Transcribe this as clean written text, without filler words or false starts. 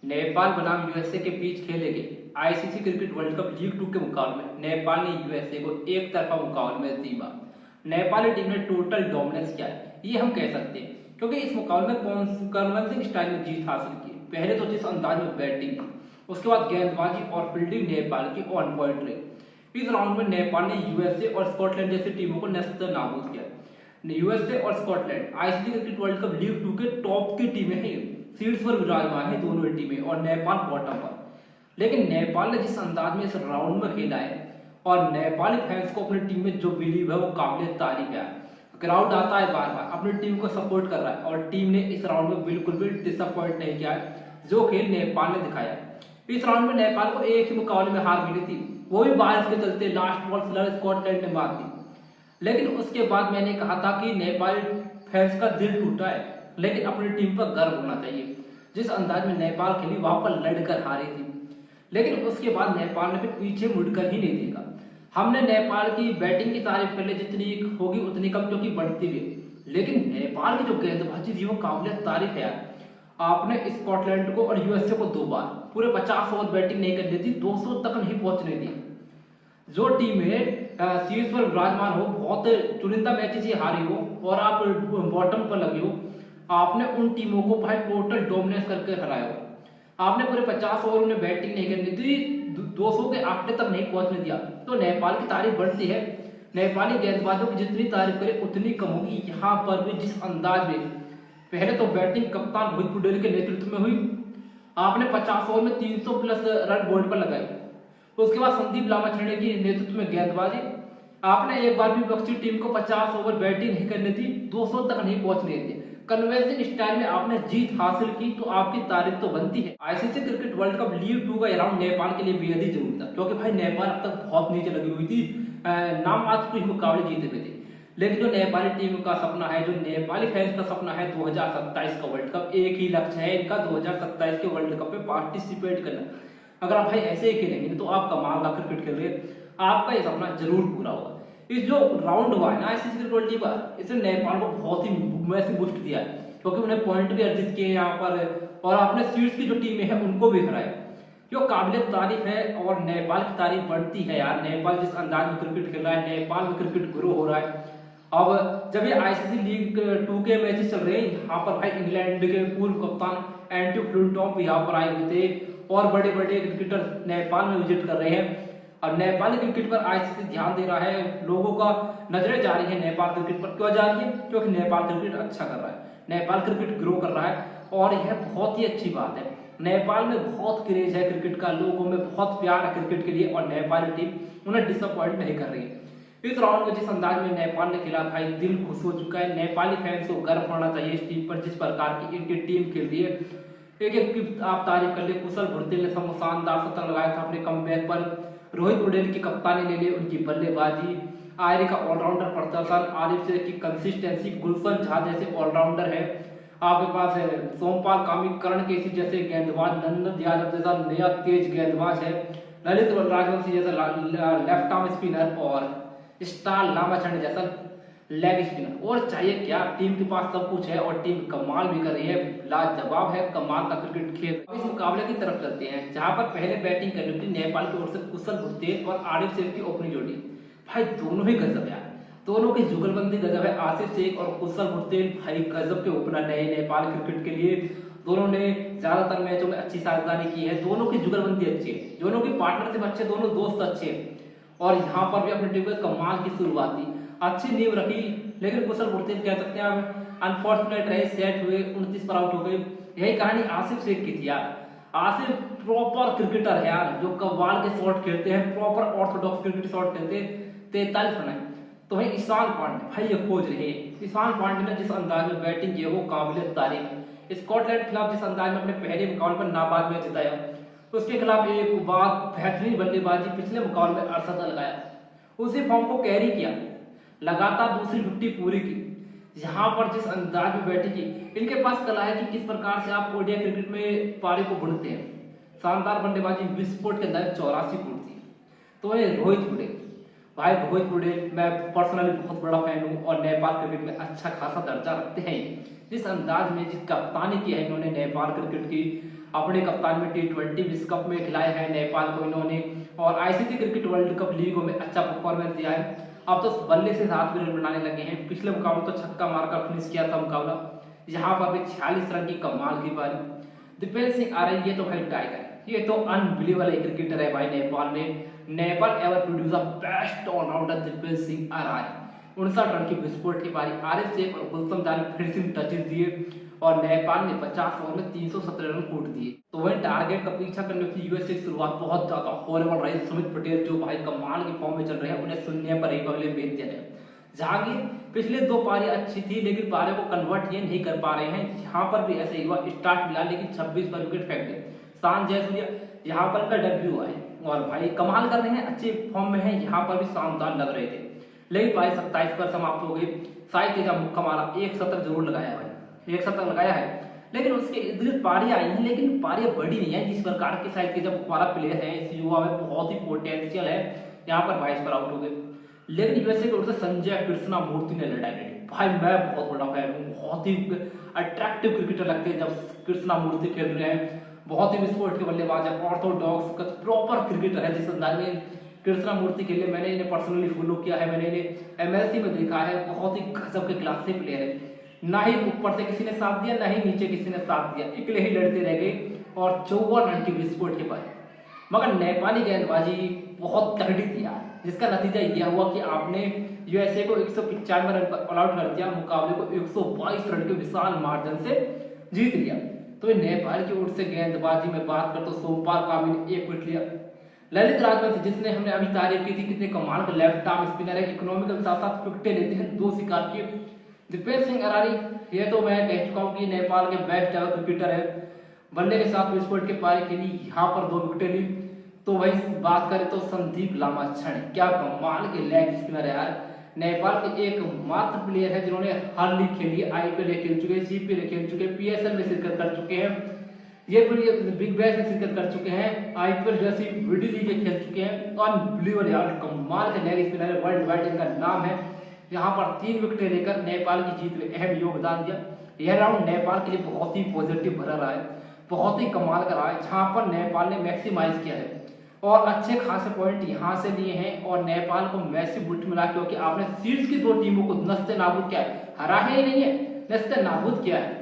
नेपाल बनाम यूएसए के बीच खेले गए ICC cricket world cup league 2 के मुकाबले में नेपाल ने यूएसए को एक तरफा मुकाबले में जीता। नेपाली टीम ने टोटल डोमिनेंस किया है ये हम कह सकते हैं, क्योंकि इस मुकाबले में कन्विंसिंग स्टाइल में जीत हासिल की। पहले तो जिस अंदाज में बैटिंग की, उसके बाद गेंदबाजी और फील्डिंग नेपाल की ऑन पॉइंट रही। इस राउंड में नेपाल ने यूएसए और स्कॉटलैंड जैसी टीमों को नस्तर नाबूद किया। यूएसए और Scotland ICC cricket world cup league 2 के टॉप की टीमें हैं, सीट्स पर विराजमान है दोनों ही टीमें, और नेपाल बॉटम पर। लेकिन नेपाल ने जिस अंदाज में इस राउंड में खेला है और नेपाली फैंस को अपनी टीम में जो बिलीव है वो काबिल तारीफ है। क्राउड आता है बार बार अपनी टीम को सपोर्ट कर रहा है, और टीम ने इस राउंड में बिल्कुल भी डिसअपॉइंट नहीं किया है जो खेल नेपाल ने दिखाया। इस राउंड में नेपाल को एक ही मुकाबले में हार मिली थी, वो भी बारिश के चलते लास्ट बॉल स्लर स्कॉटलैंड ने मार दी। लेकिन उसके बाद मैंने कहा था कि नेपाली फैंस का दिल टूटा है, लेकिन अपनी टीम पर गर्व होना चाहिए। जिस अंदाज में नेपाल खेली वहां पर लड़कर हारी थी, लेकिन उसके बाद नेपाल ने फिर पीछे मुड़कर ही नहीं देखा। हमने नेपाल की बैटिंग की तारीफ कर ली जितनी होगी उतनी कम, क्योंकि बढ़ती भी, लेकिन नेपाल की जो गेंदबाजी थी वो काबिल तारीफ है यार। आपने स्कॉटलैंड को और यूएसए को 2 बार पूरे 50 ओवर बैटिंग नहीं करनी थी, 200 तक नहीं पहुंचने दी। जो टीम है शीर्ष पर विराजमान हो, बहुत चुनिंदा मैचेस ही हारी हो और आप बॉटम पर लगे हो, आपने उन टीमों को भाई टोटल डोमिनेट करके हराया हो। आपने पूरे 50 ओवर में बैटिंग नहीं करनी थी, 200 के आंकड़े तक नहीं पहुंचने दिया। तो नेपाल की तारीफ बढ़ती है, नेपाली गेंदबाजों की जितनी तारीफ करे उतनी कम होगी। यहाँ पर भी जिस अंदाज में पहले तो बैटिंग कप्तान रोहित पटेल के नेतृत्व में हुई, आपने 50 ओवर में 300 प्लस रन बोर्ड पर लगाई। उसके बाद संदीप लामाछड़े की नेतृत्व में गेंदबाजी, आपने एक बार भी विपक्षी टीम को 50 ओवर बैटिंग नहीं करनी थी, 200 तक नहीं पहुंचने थे। कन्वेंसिंग स्टाइल में आपने जीत हासिल की, तो आपकी तारीफ तो बनती है। ICC cricket world cup league 2 का राउंड नेपाल के लिए बेहद ही जरूरी था, क्योंकि भाई नेपाल अब तक बहुत नीचे लगी हुई थी, नाम मात्र कुछ मुकाबले जीते हुए थे। लेकिन जो नेपाली टीम का सपना है, जो नेपाली फैंस का सपना है 2027 का वर्ल्ड कप, एक ही लक्ष्य है इनका 2027 के वर्ल्ड कप में पार्टिसिपेट करना। अगर आप भाई ऐसे ही खेलेंगे तो आप कमाल का क्रिकेट खेल रहे हैं, आपका ये सपना जरूर पूरा होगा। इस जो राउंड हुआ है ना आईसीसी क्रिकेट वर्ल्ड कप का, इसने नेपाल को बहुत ही मैसिव बूस्ट दिया है, क्योंकि उन्हें पॉइंट भी अर्जित किए यहाँ पर, और अपने सीट्स की जो टीमें हैं उनको भी हराया, जो काबिल तारीफ है। और नेपाल की तारीफ बढ़ती है यार। नेपाल जिस अंदाज में क्रिकेट खेल रहा है, नेपाल में क्रिकेट ग्रो हो रहा है। अब जब ये आईसीसी लीग 2 के मैचेस चल रहे हैं, यहाँ पर भाई इंग्लैंड के पूर्व कप्तान एंटी फ्लिंटॉफ यहाँ पर आए हुए थे, और बड़े बड़े क्रिकेटर नेपाल में विजिट कर रहे हैं। और नेपाली क्रिकेट पर आईसीसी ध्यान दे रहा है, लोगों का नजरें जा रही है नेपाल क्रिकेट पर। क्यों जा रही है? क्योंकि नेपाल क्रिकेट अच्छा कर रहा है, नेपाल क्रिकेट ग्रो कर रहा है, और यह बहुत ही अच्छी बात है। नेपाल में बहुत क्रेज है क्रिकेट का, लोगों में बहुत प्यार है क्रिकेट के लिए, और नेपाली टीम उन्हें डिसअपॉइंट नहीं कर रही है। इस राउंड में जिस अंदाज में नेपाल ने खेला भाई, दिल खुश हो चुका है। नेपाली फैंस को गर्व होना चाहिए इस टीम पर, जिस प्रकार की इनकी टीम खेल रही है। एक एक की आप तारीफ कर ले, कुशल भुरतेल ने शानदार शतक लगाया था अपने कमबैक पर, रोहित पटेल की कप्तानी ले ली, उनकी बल्लेबाजी, आर्य का ऑलराउंडर प्रदर्शन, आरिफ शेख की कंसिस्टेंसी, गुलशन झा जैसे ऑलराउंडर है आपके पास है, सोमपाल कामी, करण केसी जैसे गेंदबाज, नंदन यादव जैसा नया तेज गेंदबाज है, ललित राजवंशी जैसा लेफ्ट आर्म स्पिनर, और स्टार लामाछंड जैसा लेग स्पिनर। और चाहिए क्या, टीम के पास सब कुछ है, और टीम कमाल भी कर रही है, लाजवाब है, कमाल का क्रिकेट खेल। इस मुकाबले की तरफ चलते हैं, जहां पर पहले बैटिंग करनी थी नेपाल की ओर से कुशल भुरतेल और आरिफ शेख की ओपनिंग जोड़ी। भाई दोनों ही गजब यार, दोनों की जुगलबंदी गजब है। आसिफ शेख और कुशल भुरतेल भाई गजब के ओपनर नए नेपाल क्रिकेट के लिए। दोनों ने ज्यादातर मैचों में अच्छी साझेदारी की है, दोनों की जुगलबंदी अच्छी है, दोनों की पार्टनरशिप अच्छे, दोनों दोस्त अच्छे हैं। और यहाँ पर भी अपनी टीम को कमाल की शुरुआत थी, अच्छी नींव रखी। लेकिन कुशल भुरतेल कह सकते हैं आप अनफॉर्चुनेट रहे, सेट हुए, 29 पर आउट हो गए। यही कहानी आसिफ शेख की थी यार। आसिफ प्रॉपर क्रिकेटर है यार, जो कव्वाल के शॉट खेलते हैं, प्रॉपर ऑर्थोडॉक्स क्रिकेट शॉट खेलते हैं। 43 रन है। तो भाई ईशान पांडे भाई ये खोज रहे हैं। ईशान पांडे ने जिस अंदाज में बैटिंग की है वो काबिल तारीफ। स्कॉटलैंड के खिलाफ जिस अंदाज में अपने पहले मुकाबले पर नाबाद मैच जिताया, उसके खिलाफ एक बार बेहतरीन बल्लेबाजी पिछले मुकाबले में अरशद लगाया, उसी फॉर्म को कैरी किया, लगातार दूसरी 50 पूरी की। यहाँ पर जिस अंदाज में बैटिंग की, इनके पास कला है कि किस प्रकार से आप ओडीआई क्रिकेट में पारी को बुनते हैं। शानदार बल्लेबाजी, विस्फोट के अंदर 84 फुट थी। तो ये रोहित पटेल भाई रोहित पटेल मैं पर्सनली बहुत बड़ा फैन हूँ और नेपाल क्रिकेट में अच्छा खासा दर्जा रखते हैं। जिस अंदाज में जिस कप्तानी की है इन्होंने नेपाल क्रिकेट की, अपने कप्तान में T20 विश्व कप में खिलाया है नेपाल को इन्होंने, और आईसीसी क्रिकेट वर्ल्ड कप लीगों में अच्छा परफॉर्मेंस दिया है। अब तो बल्ले से 7 भी रन बनाने लगे हैं। पिछले मुकाबले तो छक्का मारकर फिनिश किया था मुकाबला, यहाँ पर भी 46 रन की कमाल की पारी। दीपेंद्र सिंह आर्य ये तो भाई टाइगर, ये तो अनबिलीवेबल क्रिकेटर है भाई नेपाल में। Nepal ever produce the best allrounder Dipendra Singh Airee. 59 run की विस्फोट की पारी, आरिफ शेख और गुलशन दार ने फिनिशिंग टचेस दिए और नेपाल ने 50 ओवर में 317 रन कूट दिए। तो वही टारगेट का पीछा करने की यूएसए की शुरुआत बहुत ज्यादा हॉरेबल रही। सुमित पटेल जो भाई कमाल की फॉर्म में चल रहे हैं, उन्हें शून्य पर ही पहले भेज दिया है। जहांगीर पिछले 2 पारी अच्छी थी लेकिन पारी को कन्वर्ट ये नहीं कर पा रहे हैं। यहाँ पर भी ऐसे ही हुआ, स्टार्ट मिला लेकिन 26 पर विकेट फेंक गए। शान जयसूर्या यहाँ पर का डेब्यू आए और भाई कमाल कर रहे हैं, अच्छे फॉर्म में है, यहाँ पर भी शानदार लग रहे थे। लेकिन पारी 27 पर समाप्त हो गई। साई तेजा मुक्का मारा, 1 शतक जरूर लगाया भाई, 1 शतक लगाया है, लेकिन उसके इर्द गिर्द पारियां आई हैं लेकिन पारियां बड़ी नहीं है। जिस प्रकार के साई तेजा मुक्का प्लेयर है, इस युवा में बहुत ही पोटेंशियल है, यहाँ पर 22 पर आउट हो गए। लेकिन यूएसए की ओर से संजय कृष्णा मूर्ति ने लड़ाई लड़ी। भाई मैं बहुत बड़ा फैन हूँ, बहुत ही अट्रैक्टिव क्रिकेटर लगते हैं जब कृष्णा मूर्ति खेल रहे हैं। बहुत ही विस्फोट के बल्लेबाज है, ऑर्थोडॉक्स प्रॉपर क्रिकेटर है। जिस अंदाज में कृष्णा मूर्ति खेले, मैंने इन्हें पर्सनली फॉलो किया है, मैंने इन्हें एमएलसी में देखा है। बहुत ही गजब के क्लासी प्लेयर है। ना ही ऊपर से किसी ने साथ दिया, ना ही नीचे किसी ने साथ दिया, अकेले ही लड़ते रह गए और 54 रन की विस्फोट के बाद। मगर नेपाली गेंदबाजी बहुत तगड़ी थी यार, जिसका नतीजा यह हुआ कि आपने यूएसए को 195 रन पर ऑल आउट कर दिया, मुकाबले को 122 रन के विशाल मार्जिन से जीत लिया। तो नेपाल की ओर से गेंदबाजी में बात कर तो सोमपाल कामी ने 1 विकेट लिया। ललित राजवंशी जिसने हमने अभी तारीफ की थी, कितने कमाल का लेफ्ट आर्म स्पिनर है, इकोनॉमिकल साथ साथ विकेटें लेते हैं, 2 शिकार किए। दीपेंद्र सिंह आर्य ये तो मैं कह चुका हूँ कि नेपाल के बेस्ट एवर क्रिकेटर है। बल्ले के साथ विस्फोट के पारी खेली, यहाँ पर 2 विकेटें ली। तो वही बात करें तो संदीप लामाछड़े क्या कमाल के लेग स्पिनर है यार। नेपाल के एक मात्र प्लेयर है जिन्होंने हर लीग खेली, आईपीएल खेल चुके हैं, सीपीएल खेल चुके हैं, पीएसएल में शिरकत कर चुके हैं, ये बिग बैश में शिरकत कर चुके हैं, आईपीएल जैसी बड़ी लीगें खेल चुके हैं। अनबिलीवेबल यार, कमाल के लेग स्पिनर है, वर्ल्ड वाइड इनका नाम है। यहाँ पर 3 विकेटें लेकर नेपाल की जीत में अहम योगदान दिया। यह राउंड नेपाल के लिए बहुत ही पॉजिटिव भरा रहा है, बहुत ही कमाल का रहा है, जहाँ पर नेपाल ने मैक्सिमाइज किया है और अच्छे खासे पॉइंट यहाँ से लिए हैं और नेपाल को मैसिव बूस्ट मिला, क्योंकि आपने शीर्ष की 2 टीमों को नस्ते नाबूद किया है, हरा है ही नहीं है, नस्ते नाबूद किया है।